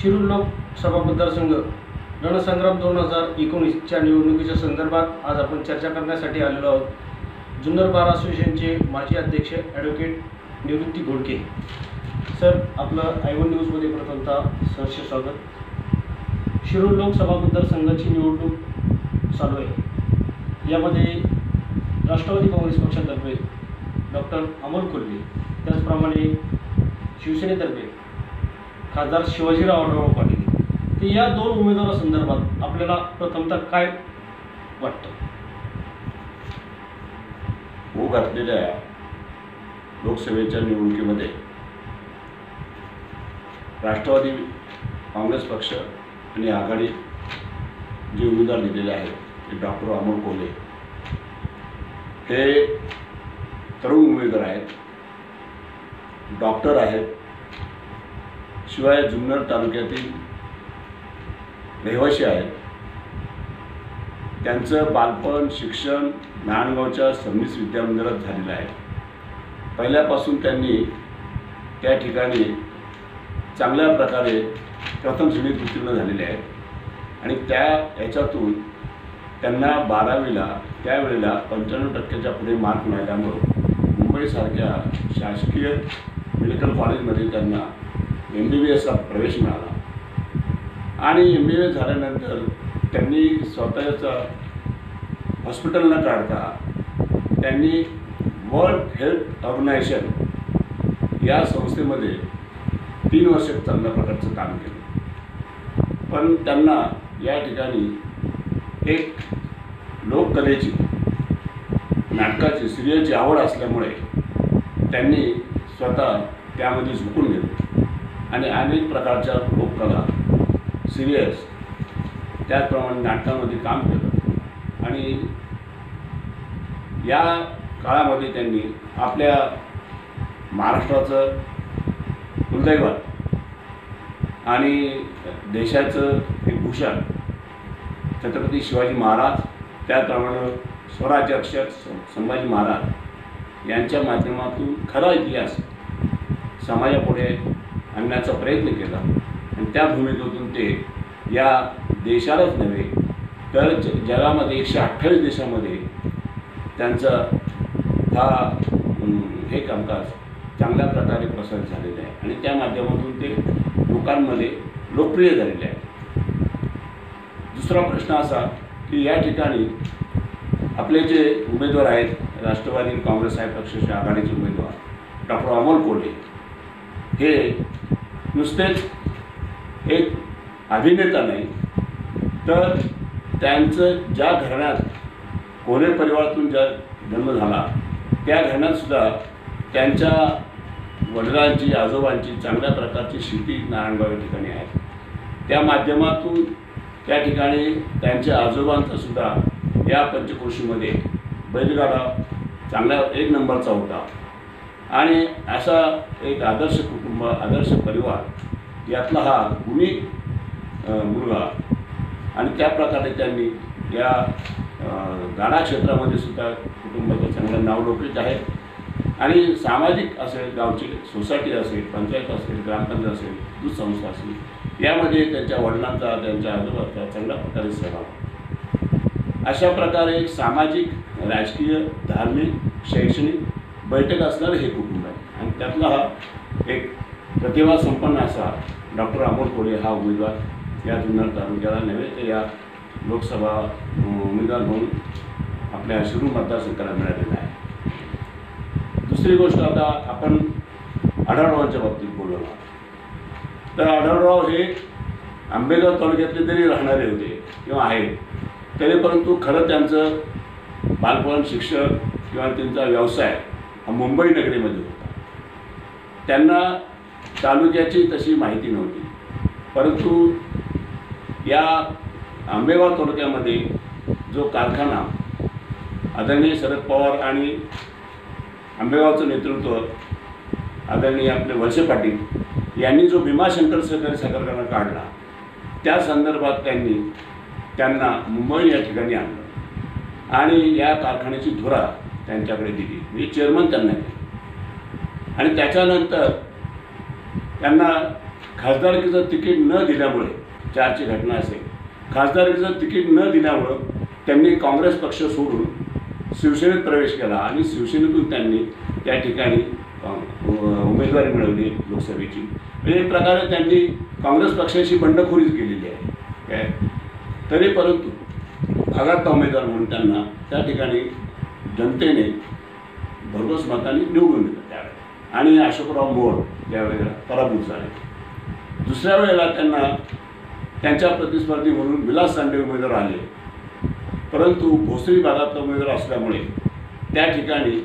शिरूर लोकसभा मतदारसंघ रणसंग्राम 2019च्या निवडणुकीच्या संदर्भात आज आपण चर्चा करण्यासाठी आलेलो आहोत। जुन्नर बार असोसिएशनचे माजी अध्यक्ष ॲडव्होकेट निवृत्ती घोडके सर, आपलं I1 न्यूजमध्ये प्रथमतः सहर्ष स्वागत। शिरूर लोकसभा मतदारसंघाची निवडणूक चालू आहे। यामध्ये राष्ट्रवादी काँग्रेस पक्षातर्फे डॉक्टर अमोल कोल्हे, त्याचप्रमाणे शिवसेनेतर्फे खासदार शिवाजीराव पाटील, तर या दोन उमेदवारांसंदर्भात आपल्याला प्रथमतः काय वाटतं? होऊ घातलेल्या लोकसभेच्या निवडणुकीमध्ये राष्ट्रवादी काँग्रेस पक्ष आणि आघाडी जे उमेदवार दिलेले आहेत ते डॉक्टर अमोल कोल्हे हे तरुण उमेदवार आहेत, डॉक्टर आहेत, शिवाय जुन्नर तालुक्यातील रहिवासी आहेत। त्यांचं बालपण शिक्षण नांदगावच्या सबनीस विद्यामंदिरात झालेलं आहे। पहिल्यापासून त्यांनी त्या ठिकाणी चांगल्या प्रकारे प्रथम श्रेणीत उत्तीर्ण झालेले आहेत आणि याच्यातून त्यांना 12वीला त्यावेळेला 95% पुढे मार्क मिळाल्यामुळं मुंबईसारख्या शासकीय मेडिकल कॉलेजमध्ये त्यांना MBBSचा प्रवेश मिळाला आणि MBBS झाल्यानंतर त्यांनी स्वतःचा हॉस्पिटल न काढता त्यांनी वर्ल्ड हेल्थ ऑर्गनायझेशन या संस्थेमध्ये 3 वर्ष चांगल्या प्रकारचं काम केलं। पण त्यांना या ठिकाणी एक लोककलेची, नाटकाची, सिरियलची आवड असल्यामुळे त्यांनी स्वतः त्यामध्ये झुकून गेले आणि अनेक प्रकारच्या लोककला, सिरियल्स, त्याचप्रमाणे नाटकामध्ये काम केलं आणि या काळामध्ये त्यांनी आपल्या महाराष्ट्राचं कुलदैवत आणि देशाचं एक भूषण छत्रपती शिवाजी महाराज, त्याचप्रमाणे स्वराज्याध्यक्ष संभाजी महाराज यांच्या माध्यमातून खरा इतिहास समाजापुढे आणण्याचा प्रयत्न केला आणि त्या भूमिकेतून ते या देशालाच नव्हे तर जगामध्ये 128 देशामध्ये त्यांचं हे कामकाज चांगल्या प्रकारे प्रसारित झालेलं आहे आणि त्या माध्यमातून ते लोकांमध्ये लोकप्रिय झालेले आहे। दुसरा प्रश्न असा की या ठिकाणी आपले जे उमेदवार आहेत, राष्ट्रवादी काँग्रेस पक्षाचे आघाडीचे उमेदवार डॉक्टर अमोल कोल्हे हे नुसतेच एक अभिनेता नाही तर त्यांचं ज्या घराण्यात कोल्हे परिवारातून ज्या जन्म झाला त्या घराण्यातसुद्धा त्यांच्या वडिलांची, आजोबांची चांगल्या प्रकारची शेती नारायणगाव या ठिकाणी आहे। त्या माध्यमातून त्या ठिकाणी त्यांच्या आजोबांचासुद्धा या पंचक्रोशीमध्ये बैलगाडा चांगल्या 1 नंबरचा होता आणि असा एक आदर्श कुटुंब, आदर्श परिवार यातला हा गुणी मुलगा आणि त्या प्रकारे त्यांनी या गाडा क्षेत्रामध्ये सुद्धा कुटुंबाचं चांगलं नाव लौकिक आहे आणि सामाजिक असेल, गावची सोसायटी असेल, पंचायत असेल, ग्रामपंचायत असेल, दूध संस्था असेल, यामध्ये त्यांच्या वडिलांचा, त्यांच्या आजोबाचा चांगल्या प्रकारे सहभाग। अशा प्रकारे एक सामाजिक, राजकीय, धार्मिक, शैक्षणिक बैठक असणारं हे कुटुंब आहे आणि त्यातला हा एक प्रतिभा संपन्न असा डॉक्टर अमोल कोल्हे हा उमेदवार या जुन्नर तालुक्याला नव्हे तर या लोकसभा उमेदवार म्हणून आपल्या शिरूर मतदारसंघाला मिळालेला आहे। दुसरी गोष्ट, आता आपण आढळरावांच्या बाबतीत बोललो तर आढळराव हे आंबेगाव तालुक्यातले जरी राहणारे होते किंवा आहेत तरी परंतु खरं त्यांचं बालपण, शिक्षण किंवा त्यांचा व्यवसाय हा मुंबई नगरीमध्ये होता। त्यांना तालुक्याची तशी माहिती नव्हती, परंतु या आंबेगाव तालुक्यामध्ये जो कारखाना आदरणीय शरद पवार आणि आंबेगावचं नेतृत्व आदरणीय आपले वळसे पाटील यांनी जो भीमाशंकर सहकारी साखर कारखाना काढला त्या संदर्भात त्यांना मुंबई या ठिकाणी आणलं आणि या कारखान्याची धुरा त्यांच्याकडे दिली, म्हणजे चेअरमन त्यांना केलं आणि त्याच्यानंतर त्यांना खासदारकीचं तिकीट न दिल्यामुळे, 4ची घटना असेल, खासदारकीचं तिकीट न दिल्यामुळं त्यांनी काँग्रेस पक्ष सोडून शिवसेनेत प्रवेश केला आणि शिवसेनेतून त्यांनी त्या ठिकाणी उमेदवारी मिळवली लोकसभेची. एक प्रकारे त्यांनी काँग्रेस पक्षाशी बंडखोरीच केलेली आहे काय. तरी परंतु आघाडीचा उमेदवार म्हणून त्यांना त्या ठिकाणी जनतेने भरघोस मताने निवडून दिलं त्यावेळेला आणि अशोकराव मोहोळ त्यावेळेला पराभूत झाले. दुसऱ्या वेळेला त्यांना त्यांच्या प्रतिस्पर्धी म्हणून विलास सांडे उमेदवार आले, परंतु भोसरी भागातला उमेदवार असल्यामुळे त्या ठिकाणी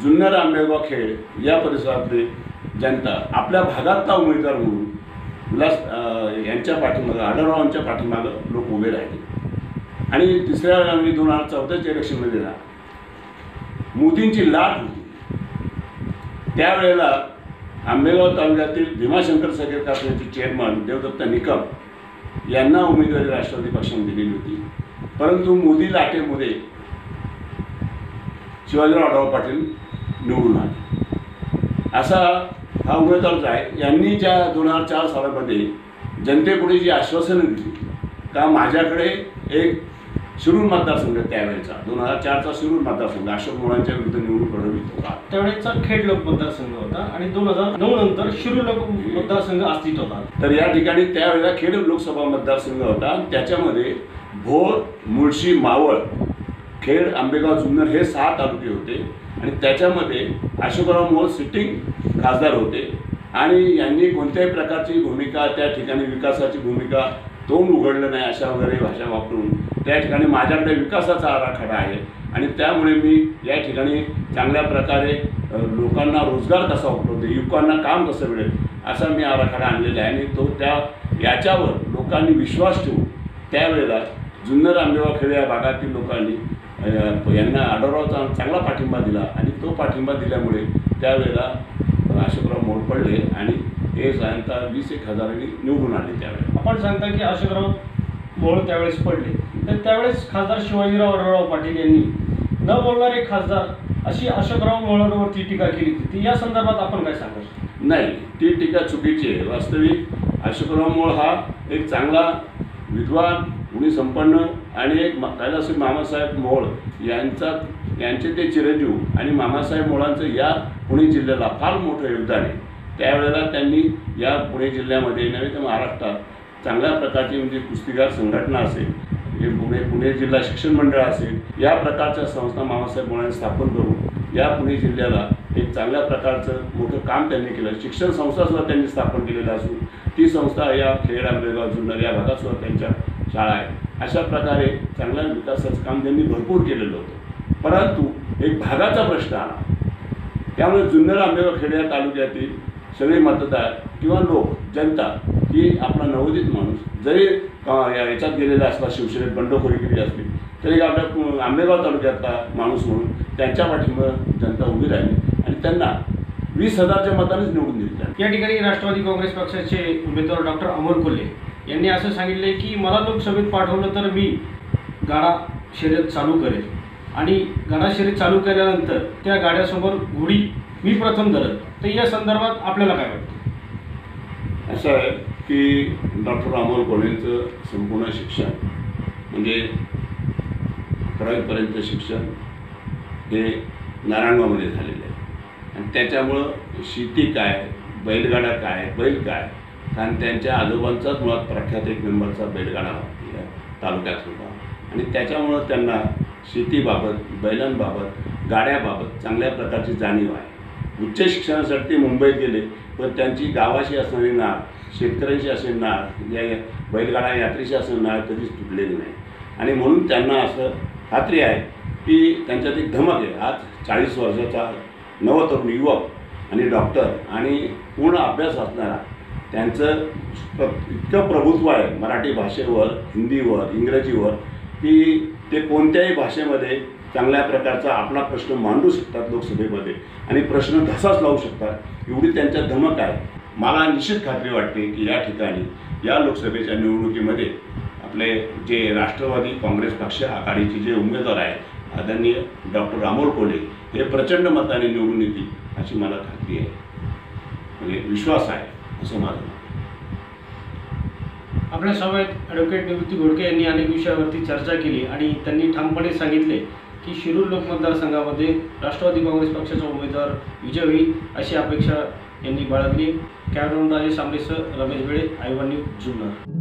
जुन्नर आंबेगाव खेड या परिसरातले जनता आपल्या भागातला उमेदवार म्हणून विलास यांच्या पाठीमागं, आढळरावांच्या मागं लोक उभे राहिले. आणि तिसऱ्या वेळेला मी 2014च्या इलेक्शनमध्ये ना मोदींची लाट होती. त्यावेळेला आंबेगाव तालुक्यातील भीमाशंकर सगळे कारखान्याचे चेअरमन देवदत्त निकम यांना उमेदवारी राष्ट्रवादी पक्षाने दिलेली होती, परंतु मोदी लाटेमध्ये शिवाजीराव आढळराव पाटील निवडून आले. असा हा उमेदवार आहे. यांनी ज्या 2004 सालामध्ये जनतेपुढे जी आश्वासनं दिली का माझ्याकडे एक शिरूर मतदारसंघ, त्यावेळेचा 2004चा शिरूर मतदारसंघ अशोक मोहोळांच्या विरुद्ध निवडून लढवित होता. त्यावेळेचा खेड लोक मतदारसंघ होता आणि 2009 नंतर शिरूर लोक मतदारसंघ अस्तित्वात होता. तर या ठिकाणी त्यावेळेला खेड लोकसभा मतदारसंघ होता. त्याच्यामध्ये भोर, मुळशी, मावळ, खेड, आंबेगाव, जुन्नर हे 6 तालुके होते आणि त्याच्यामध्ये अशोकराव मोहोळ सिटिंग खासदार होते आणि यांनी कोणत्याही प्रकारची भूमिका त्या ठिकाणी विकासाची भूमिका तोंड उघडलं नाही अशा वगैरे भाषा वापरून त्या ठिकाणी माझ्याकडे विकासाचा आराखडा आहे आणि त्यामुळे मी या ठिकाणी चांगल्या प्रकारे लोकांना रोजगार कसा उपलब्ध, युवकांना काम कसं मिळेल असा मी आराखडा आणलेला आहे. आणि तो याच्यावर लोकांनी विश्वास ठेवून त्यावेळेला जुन्नर आंबेगाव खेड या भागातील लोकांनी यांना आढळरावचा चांगला पाठिंबा दिला आणि तो पाठिंबा दिल्यामुळे त्यावेळेला अशोकराव मोहोळ पडले आणि हे साधारणतः 20,000 निवडून आले. त्यावेळेला आपण सांगता की अशोकराव मोहोळ त्यावेळेस पडले, तर त्यावेळेस खासदार शिवाजीराव आढळराव पाटील यांनी न बोलणारे खासदार अशी अशोकराव मोहोळांवरती टीका केली होती. या संदर्भात आपण काय सांगाल? नाही, ती टीका चुकीची आहे. वास्तविक अशोकराव मोहोळ हा एक चांगला विद्वान, गुणीसंपन्न आणि एक कैलासवासी मामासाहेब मोहोळ यांचे ते चिरंजीव आणि मामासाहेब मोहोळांचं या पुणे जिल्ह्याला फार मोठं योगदान आहे. त्यावेळेला त्यांनी या पुणे जिल्ह्यामध्ये नव्हे तर महाराष्ट्रात चांगल्या प्रकारची म्हणजे कुस्तीगार संघटना असेल, पुणे जिल्हा शिक्षण मंडळ असेल, या प्रकारच्या संस्था मामासाहेब मोहोळांनी स्थापन करून या पुणे जिल्ह्याला एक चांगल्या प्रकारचं मोठं काम त्यांनी केलं. शिक्षण संस्थासुद्धा त्यांनी स्थापन केलेलं असून ती संस्था या खेड, आंबेगाव, जुन्नर या भागातसुद्धा त्यांच्या शाळा आहेत. अशा प्रकारे चांगल्या विकासाचं काम त्यांनी भरपूर केलेलं होतं. परंतु एक भागाचा प्रश्न आला, त्यामुळे जुन्नर, आंबेगाव, खेड या तालुक्यातील सगळे मतदार किंवा लोक, जनता ही आपला नवोदित माणूस जरी याच्यात गेलेला असला, शिवसेनेत बंडखोरी केली असली तरी आपल्या आंबेगाव तालुक्यातला माणूस म्हणून त्यांच्या पाठीमागे जनता उभी राहिली आणि त्यांना 20,000च्या मतानेच निवडून दिले. या ठिकाणी राष्ट्रवादी काँग्रेस पक्षाचे उमेदवार डॉक्टर अमोल कोल्हे यांनी असं सांगितले की मला लोकसभेत पाठवलं तर मी गाडा शर्यत चालू करेल आणि गाडा शर्यत चालू केल्यानंतर त्या गाड्यासमोर घोडी मी प्रथम धरेल. तर या संदर्भात आपल्याला काय वाटतं? असं आहे की डॉक्टर अमोल कोल्हेंचं संपूर्ण शिक्षण म्हणजे 11वीपर्यंत शिक्षण हे नारायणगावमध्ये झालेलं आहे आणि त्याच्यामुळं शेती काय, बैलगाडा काय, बैल काय, कारण त्यांच्या आजोबांचाच मुळात प्रख्यात एक नंबरचा बैलगाडा या तालुक्यात होता आणि त्याच्यामुळं त्यांना शेतीबाबत, बैलांबाबत, गाड्याबाबत चांगल्या प्रकारची जाणीव आहे. उच्च शिक्षणासाठी मुंबईत गेले, पण त्यांची गावाशी असणारी नाळ, शेतकऱ्यांशी असणारी नाळ, या बैलगाडा यात्रेशी असणारी नाळ कधीच तुटलेली नाही आणि म्हणून त्यांना असं खात्री आहे की त्यांच्यात एक धमक आहे. आज 40 वर्षाचा नवतरुण युवक आणि डॉक्टर आणि पूर्ण अभ्यास असणारा त्यांचं इतकं प्रभुत्व आहे मराठी भाषेवर, हिंदीवर, इंग्रजीवर की ते कोणत्याही भाषेमध्ये चांगल्या प्रकारचा आपला प्रश्न मांडू शकतात लोकसभेमध्ये आणि प्रश्न धसाच लावू शकतात, एवढी त्यांच्यात धमक आहे. मला निश्चित खात्री वाटते की या ठिकाणी या लोकसभेच्या निवडणुकीमध्ये आपले जे राष्ट्रवादी काँग्रेस पक्ष आघाडीचे जे उमेदवार आहेत आदरणीय डॉक्टर अमोल कोल्हे हे प्रचंड मताने निवडून येतील अशी मला खात्री आहे, म्हणजे विश्वास आहे असं माझं मत. आपल्या समवेत ॲडव्होकेट निवृत्ती घोडके यांनी अनेक विषयावरती चर्चा केली आणि त्यांनी ठामपणे सांगितले की शिरूर लोक मतदारसंघामध्ये राष्ट्रवादी काँग्रेस पक्षाचा उमेदवार विजय होईल अशी अपेक्षा यांनी बाळगली. कॅमेरामन राजेश आंबेसह रमेश बेळे, आय1 न्यूज, जुन्नर.